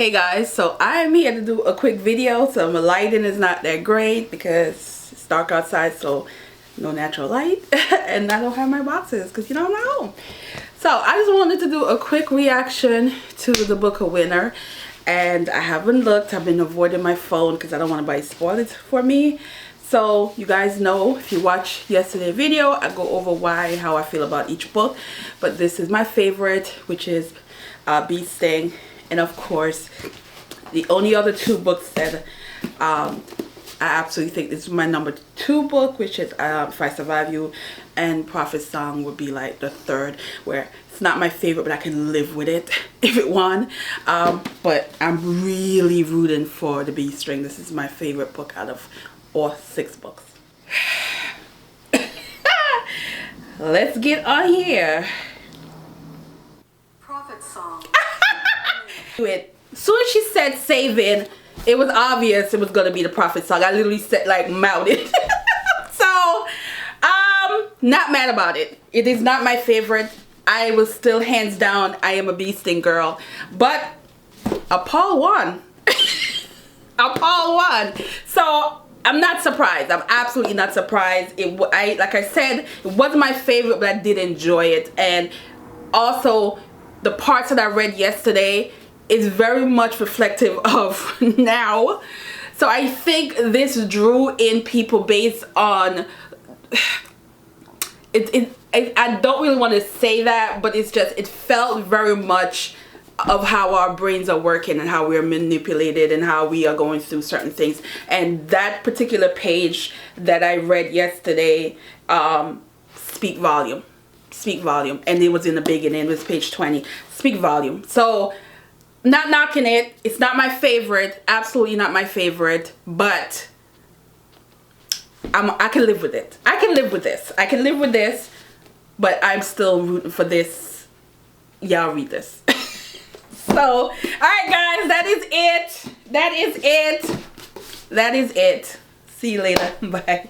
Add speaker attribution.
Speaker 1: Hey guys, so I'm here to do a quick video. So my lighting is not that great because it's dark outside, so no natural light. And I don't have my boxes because, you know, I'm not home. So I just wanted to do a quick reaction to the book winner. And I haven't looked. I've been avoiding my phone because I don't want anybody to spoil it for me. So you guys know, if you watched yesterday's video, I go over how I feel about each book. But this is my favorite, which is Bee Sting. And of course, the only other two books that I absolutely think this is my number 2 book, which is If I Survive You, and Prophet's Song would be like the third, where it's not my favorite, but I can live with it if it won. But I'm really rooting for the Bee Sting. This is my favorite book out of all 6 books. Let's get on here.
Speaker 2: Prophet's Song.
Speaker 1: As soon as she said saving, it was obvious it was gonna be the Prophet Song. I literally said, like, mounted. So not mad about it. It is not my favorite. I was still hands down, I am a Bee Sting girl, but Paul won. Paul won. So I'm not surprised. I'm absolutely not surprised. Like I said, it wasn't my favorite, but I did enjoy it. And also the parts that I read yesterday is very much reflective of now. So I think this drew in people based on I don't really want to say that, but it's just, it felt very much of how our brains are working and how we're manipulated and how we are going through certain things. And that particular page that I read yesterday speak volume. And it was in the beginning. It was page 20. Speak volume. So not knocking it. It's not my favorite. Absolutely not my favorite. But I can live with it. I can live with this. I can live with this. But I'm still rooting for this. Y'all read this. So, alright guys, that is it. That is it. That is it. See you later. Bye.